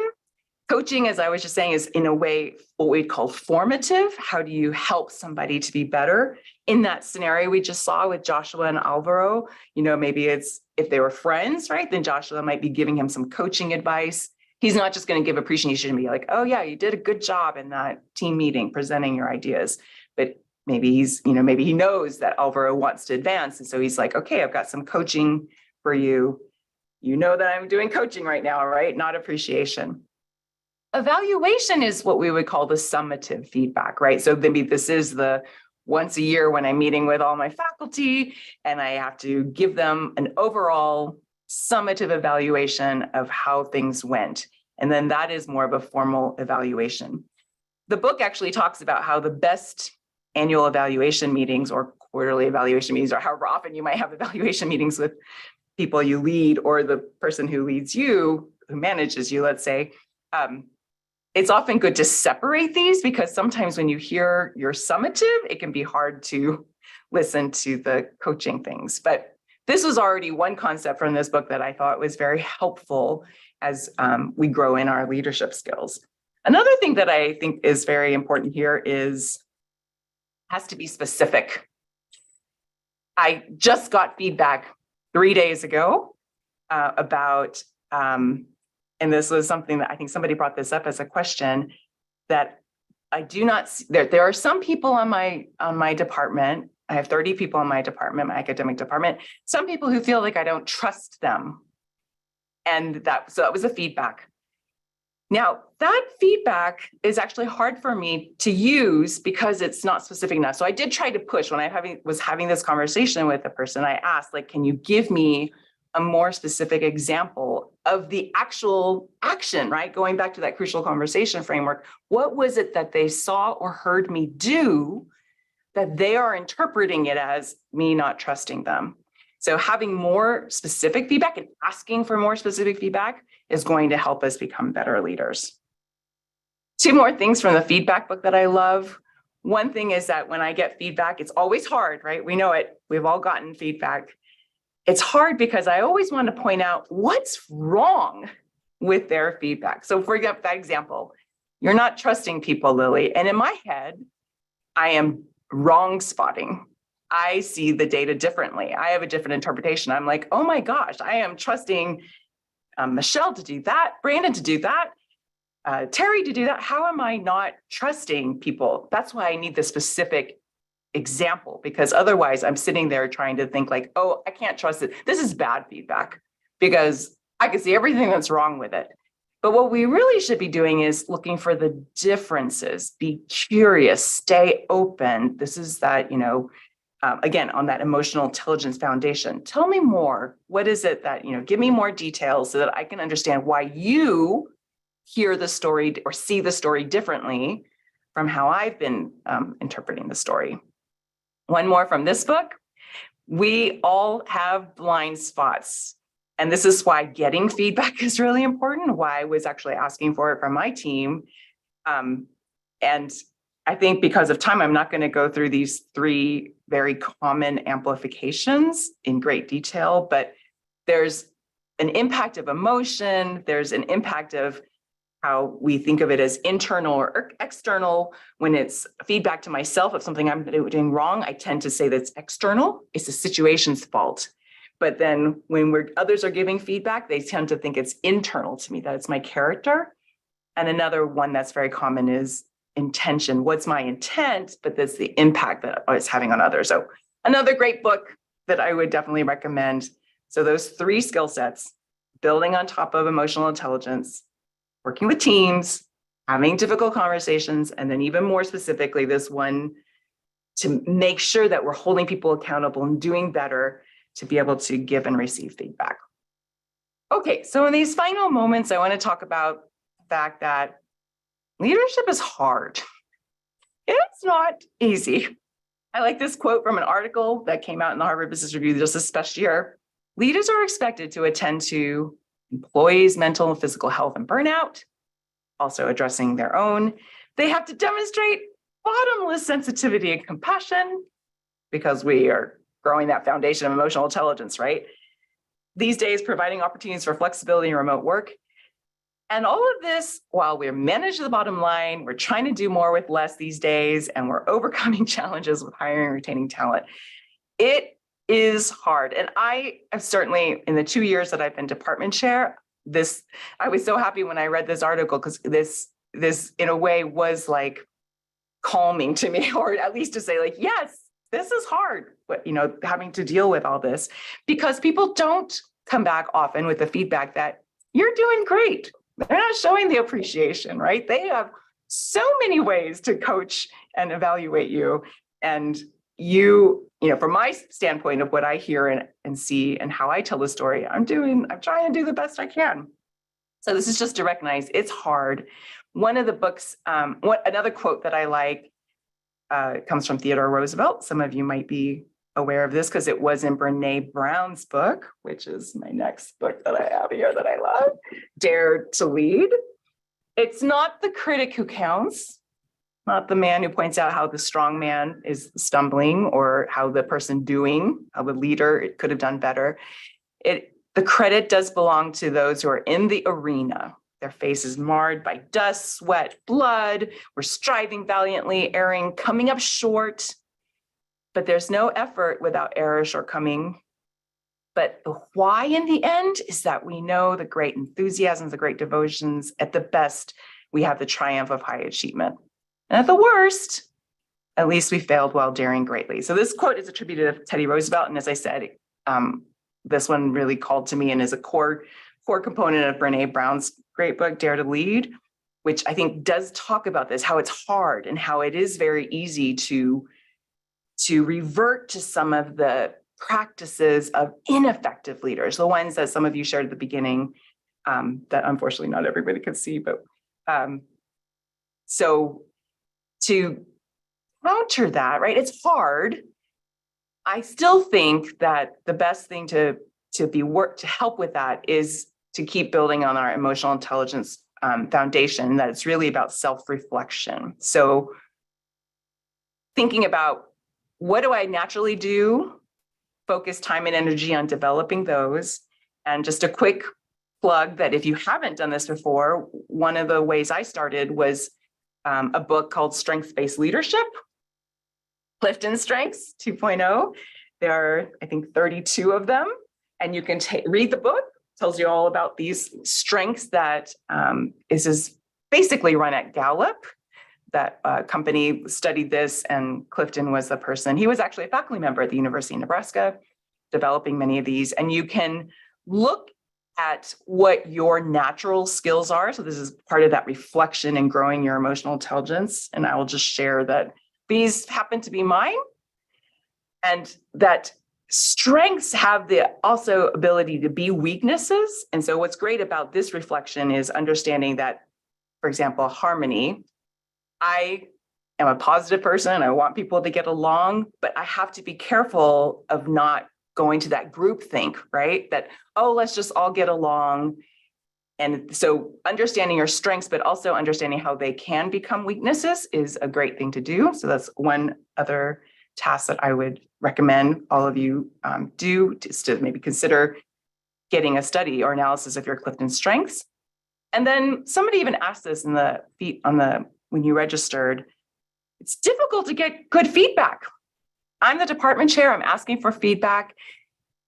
Speaker 1: Coaching, as I was just saying, is in a way what we'd call formative. How do you help somebody to be better? In that scenario we just saw with Joshua and Alvaro, maybe it's if they were friends, right? Then Joshua might be giving him some coaching advice. He's not just going to give appreciation and be like, oh yeah, you did a good job in that team meeting presenting your ideas. But maybe maybe he knows that Alvaro wants to advance. And so he's like, okay, I've got some coaching for you. You know that I'm doing coaching right now, right? Not appreciation. Evaluation is what we would call the summative feedback, right? So maybe this is the once a year when I'm meeting with all my faculty and I have to give them an overall summative evaluation of how things went. And then that is more of a formal evaluation. The book actually talks about how the best annual evaluation meetings or quarterly evaluation meetings, or however often you might have evaluation meetings with people you lead or the person who leads you, who manages you, let's say, it's often good to separate these, because sometimes when you hear your summative, it can be hard to listen to the coaching things. But this was already one concept from this book that I thought was very helpful as we grow in our leadership skills. Another thing that I think is very important here has to be specific. I just got feedback 3 days ago about, and this was something that I think somebody brought this up as a question, that I do not see, there are some people on my department. I have 30 people in my department, my academic department, some people who feel like I don't trust them. And so that was a feedback. Now, that feedback is actually hard for me to use because it's not specific enough. So I did try to push when I was having this conversation with the person. I asked, can you give me a more specific example of the actual action, right? Going back to that crucial conversation framework, what was it that they saw or heard me do that they are interpreting it as me not trusting them? So having more specific feedback and asking for more specific feedback is going to help us become better leaders. 2 more things from the feedback book that I love. One thing is that when I get feedback, it's always hard, right? We know it. We've all gotten feedback. It's hard because I always want to point out what's wrong with their feedback. So for that example, you're not trusting people, Lily. And in my head, I am wrong spotting. I see the data differently. I have a different interpretation. I'm like, oh my gosh, I am trusting Michelle to do that, Brandon to do that, Terry to do that. How am I not trusting people? That's why I need the specific example, because otherwise I'm sitting there trying to think like, oh, I can't trust it. This is bad feedback because I can see everything that's wrong with it. But what we really should be doing is looking for the differences, be curious, stay open. This is that, again, on that emotional intelligence foundation. Tell me more. What is it that, give me more details so that I can understand why you hear the story or see the story differently from how I've been interpreting the story. One more from this book. We all have blind spots. And this is why getting feedback is really important, why I was actually asking for it from my team. And I think because of time, I'm not going to go through these 3 very common amplifications in great detail, but there's an impact of emotion, there's an impact of how we think of it as internal or external. When it's feedback to myself of something I'm doing wrong, I tend to say that's external. It's the situation's fault. But then when others are giving feedback, they tend to think it's internal to me, that it's my character. And another one that's very common is intention. What's my intent? But that's the impact that it's having on others. So another great book that I would definitely recommend. So those 3 skill sets, building on top of emotional intelligence, working with teams, having difficult conversations, and then even more specifically, this one to make sure that we're holding people accountable and doing better to be able to give and receive feedback. Okay, so in these final moments, I want to talk about the fact that leadership is hard. It's not easy. I like this quote from an article that came out in the Harvard Business Review just this past year. Leaders are expected to attend to employees' mental and physical health and burnout, also addressing their own. They have to demonstrate bottomless sensitivity and compassion because we are growing that foundation of emotional intelligence, right? These days, providing opportunities for flexibility and remote work. And all of this, while we're managing the bottom line, we're trying to do more with less these days, and we're overcoming challenges with hiring and retaining talent. It is hard. And I have certainly, in the 2 years that I've been department chair, I was so happy when I read this article because this in a way was like calming to me, or at least to say like, yes, this is hard, but having to deal with all this because people don't come back often with the feedback that you're doing great. They're not showing the appreciation, right? They have so many ways to coach and evaluate you. And from my standpoint of what I hear and see and how I tell the story, I'm trying to do the best I can. So this is just to recognize it's hard. One of the books, another quote that I like comes from Theodore Roosevelt. Some of you might be aware of this because it was in Brene Brown's book, which is my next book that I have here that I love, Dare to Lead. It's not the critic who counts, not the man who points out how the strong man is stumbling or how the person doing, how the leader, it could have done better. The credit does belong to those who are in the arena. Their faces marred by dust, sweat, blood. We're striving valiantly, erring, coming up short. But there's no effort without error, shortcoming. But the why in the end is that we know the great enthusiasms, the great devotions. At the best, we have the triumph of high achievement. And at the worst, at least we failed while daring greatly. So this quote is attributed to Teddy Roosevelt. And as I said, this one really called to me and is a core component of Brene Brown's great book, Dare to Lead, which I think does talk about this, how it's hard and how it is very easy to revert to some of the practices of ineffective leaders, the ones that some of you shared at the beginning, that unfortunately not everybody could see. But so to counter that, right? It's hard. I still think that the best thing to help with that is to keep building on our emotional intelligence foundation, that it's really about self-reflection. So thinking about what do I naturally do, focus time and energy on developing those. And just a quick plug that if you haven't done this before, one of the ways I started was a book called Strengths-Based Leadership, Clifton Strengths 2.0. There are, I think, 32 of them. And you can read the book. It tells you all about these strengths that is basically run at Gallup. That company studied this, and Clifton was the person. He was actually a faculty member at the University of Nebraska, developing many of these. And you can look at what your natural skills are. So this is part of that reflection and growing your emotional intelligence. And I will just share that these happen to be mine, and that strengths have the also ability to be weaknesses. And so what's great about this reflection is understanding that, for example, harmony. I am a positive person. I want people to get along, but I have to be careful of not going to that group think, right? That, oh, let's just all get along. And so understanding your strengths, but also understanding how they can become weaknesses is a great thing to do. So that's one other tasks that I would recommend all of you do, just to maybe consider getting a study or analysis of your Clifton strengths. And then somebody even asked this in the when you registered, it's difficult to get good feedback. I'm the department chair, I'm asking for feedback.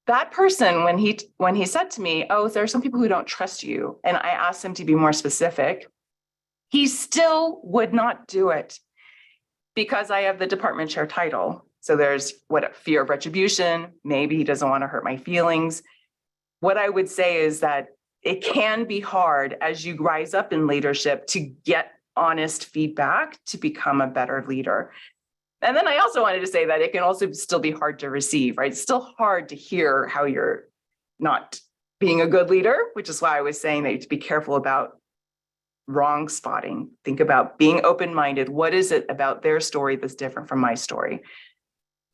Speaker 1: That person, when he said to me, oh, there are some people who don't trust you, and I asked him to be more specific, he still would not do it because I have the department chair title. So there's a fear of retribution. Maybe he doesn't want to hurt my feelings. What I would say is that it can be hard as you rise up in leadership to get honest feedback to become a better leader. And then I also wanted to say that it can also still be hard to receive, right? It's still hard to hear how you're not being a good leader, which is why I was saying that you have to be careful about wrong spotting. Think about being open-minded. What is it about their story that's different from my story?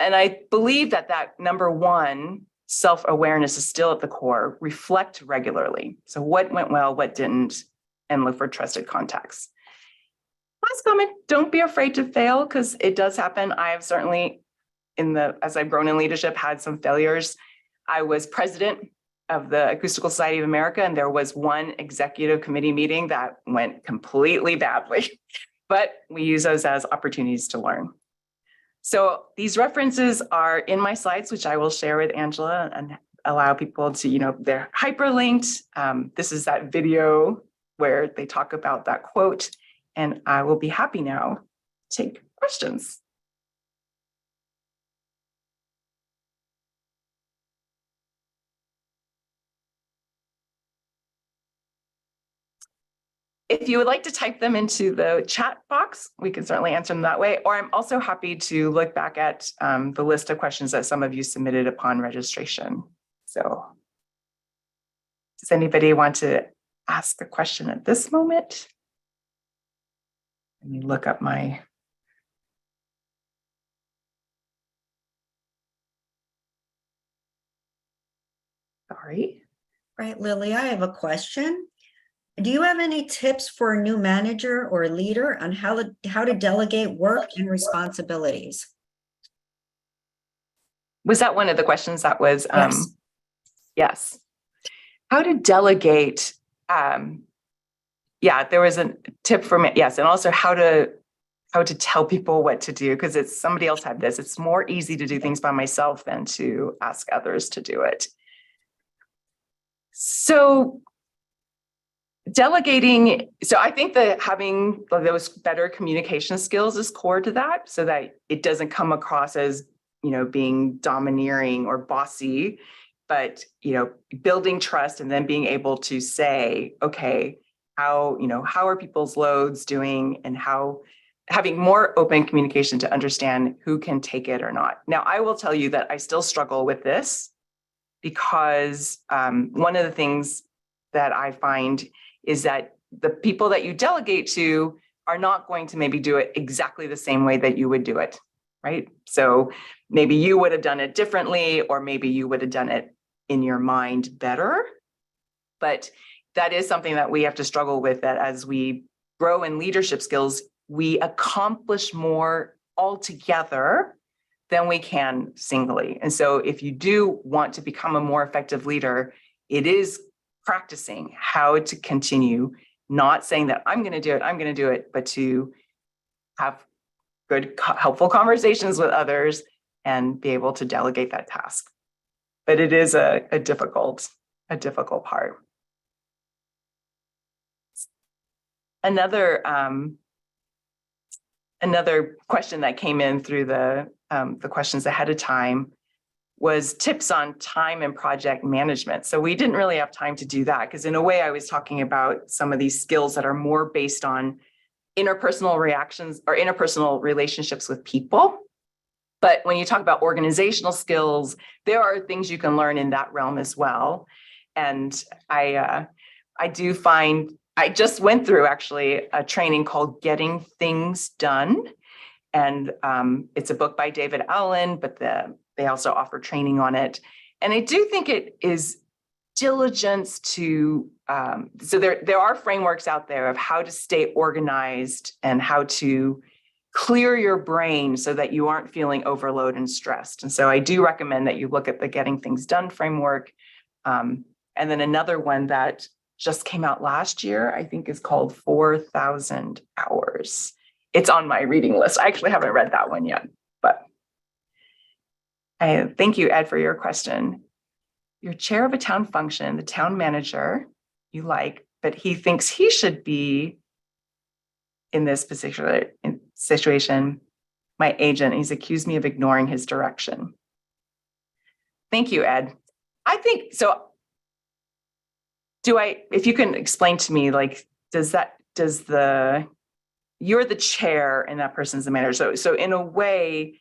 Speaker 1: And I believe that number one, self-awareness is still at the core. Reflect regularly. So what went well, what didn't, and look for trusted contacts. Last comment, don't be afraid to fail, because it does happen. I have certainly, as I've grown in leadership, had some failures. I was president of the Acoustical Society of America, and there was one executive committee meeting that went completely badly, but we use those as opportunities to learn. So these references are in my slides, which I will share with Angela and allow people to, they're hyperlinked. This is that video where they talk about that quote, and I will be happy now to take questions. If you would like to type them into the chat box, we can certainly answer them that way. Or I'm also happy to look back at the list of questions that some of you submitted upon registration. So does anybody want to ask a question at this moment? Let me look up my... Sorry.
Speaker 2: Right, Lily, I have a question. Do you have any tips for a new manager or leader on how to delegate work and responsibilities?
Speaker 1: Was that one of the questions that was?
Speaker 2: Yes.
Speaker 1: Yes. How to delegate. Yeah, there was a tip for me. Yes. And also how to tell people what to do, because it's somebody else had this. It's more easy to do things by myself than to ask others to do it. So delegating, so I think that having those better communication skills is core to that, so that it doesn't come across as, being domineering or bossy, but, building trust and then being able to say, okay, how are people's loads doing, and having more open communication to understand who can take it or not. Now, I will tell you that I still struggle with this, because one of the things that I find is that the people that you delegate to are not going to maybe do it exactly the same way that you would do it, right? So maybe you would have done it differently, or maybe you would have done it in your mind better. But that is something that we have to struggle with, that as we grow in leadership skills, we accomplish more altogether than we can singly. And so if you do want to become a more effective leader, it is practicing how to continue, not saying that I'm going to do it, but to have good, helpful conversations with others and be able to delegate that task. But it is a difficult part. Another question that came in through the questions ahead of time was tips on time and project management. So we didn't really have time to do that, because in a way I was talking about some of these skills that are more based on interpersonal reactions or interpersonal relationships with people. But when you talk about organizational skills, there are things you can learn in that realm as well. And I do find, I just went through actually a training called Getting Things Done. And it's a book by David Allen, but they also offer training on it. And I do think it is diligence to, so there are frameworks out there of how to stay organized and how to clear your brain so that you aren't feeling overloaded and stressed. And so I do recommend that you look at the Getting Things Done framework. And then another one that just came out last year, I think is called 4,000 Hours. It's on my reading list. I actually haven't read that one yet, but I thank you, Ed, for your question. You're chair of a town function, the town manager you like, but he thinks he should be in this particular situation, my agent. He's accused me of ignoring his direction. Thank you, Ed. I think so. If you can explain to me, like, you're the chair and that person's the manager. So in a way,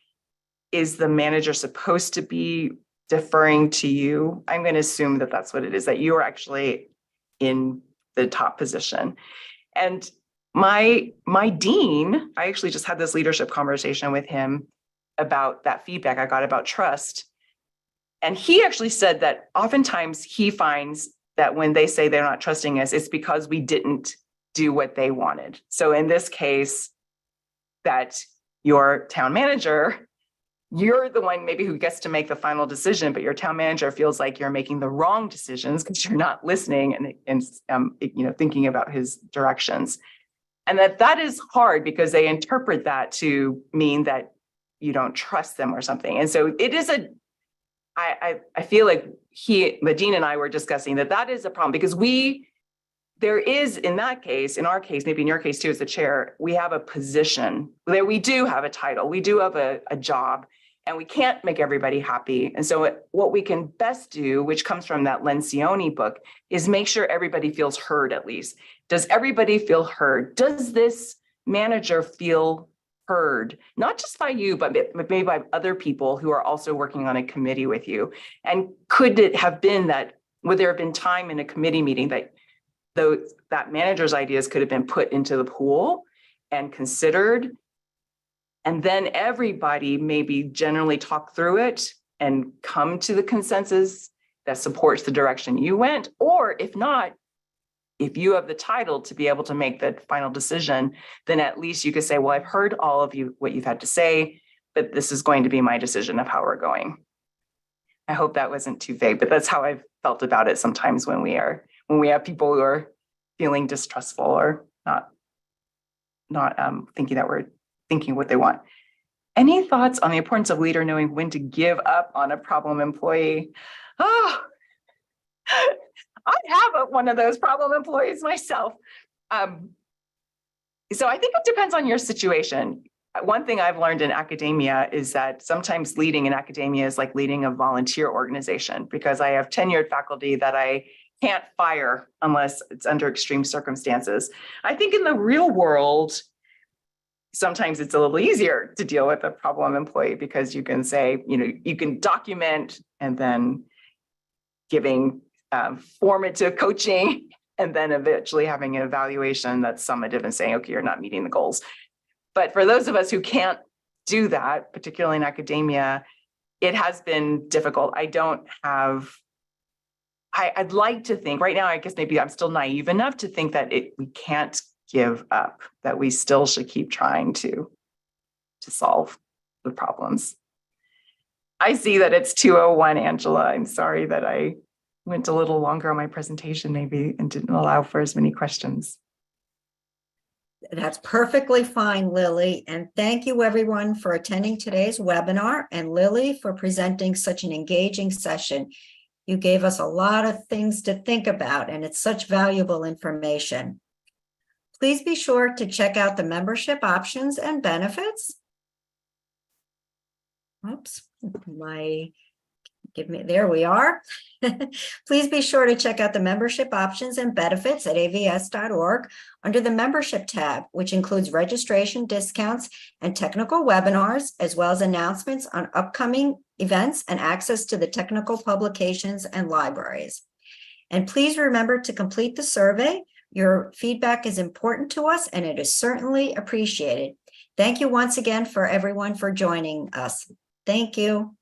Speaker 1: is the manager supposed to be deferring to you? I'm going to assume that that's what it is, that you are actually in the top position. And my dean, I actually just had this leadership conversation with him about that feedback I got about trust. And he actually said that oftentimes he finds that when they say they're not trusting us, it's because we didn't do what they wanted. So in this case, that your town manager, you're the one maybe who gets to make the final decision, but your town manager feels like you're making the wrong decisions because you're not listening and thinking about his directions. And that is hard because they interpret that to mean that you don't trust them or something. And so it is I feel like the dean and I were discussing that is a problem because there is in our case, maybe in your case too, as the chair, we have a position there. We do have a title, we do have a job, and we can't make everybody happy. And so what we can best do, which comes from that Lencioni book, is make sure everybody feels heard at least. Does everybody feel heard? Does this manager feel heard? Not just by you, but maybe by other people who are also working on a committee with you. And could it have been would there have been time in a committee meeting that manager's ideas could have been put into the pool and considered, and then everybody maybe generally talk through it and come to the consensus that supports the direction you went? Or if not, if you have the title to be able to make the final decision, then at least you could say, well, I've heard all of you, what you've had to say, but this is going to be my decision of how we're going. I hope that wasn't too vague, but that's how I've felt about it sometimes when we have people who are feeling distrustful or not thinking that we're thinking what they want. Any thoughts on the importance of leader knowing when to give up on a problem employee? Oh, I have one of those problem employees myself. So I think it depends on your situation. One thing I've learned in academia is that sometimes leading in academia is like leading a volunteer organization, because I have tenured faculty that I can't fire unless it's under extreme circumstances. I think in the real world, sometimes it's a little easier to deal with a problem employee because you can say, you can document and then giving formative coaching and then eventually having an evaluation that's summative and saying, okay, you're not meeting the goals. But for those of us who can't do that, particularly in academia, it has been difficult. I'd like to think right now, I guess maybe I'm still naive enough to think that we can't give up, that we still should keep trying to solve the problems. I see that it's 2:01, Angela. I'm sorry that I went a little longer on my presentation maybe and didn't allow for as many questions.
Speaker 2: That's perfectly fine, Lily. And thank you everyone for attending today's webinar, and Lily for presenting such an engaging session. You gave us a lot of things to think about, and it's such valuable information. Please be sure to check out the membership options and benefits. Oops, there we are. Please be sure to check out the membership options and benefits at avs.org under the membership tab, which includes registration discounts and technical webinars, as well as announcements on upcoming events and access to the technical publications and libraries. And please remember to complete the survey. Your feedback is important to us, and it is certainly appreciated. Thank you once again for everyone for joining us. Thank you.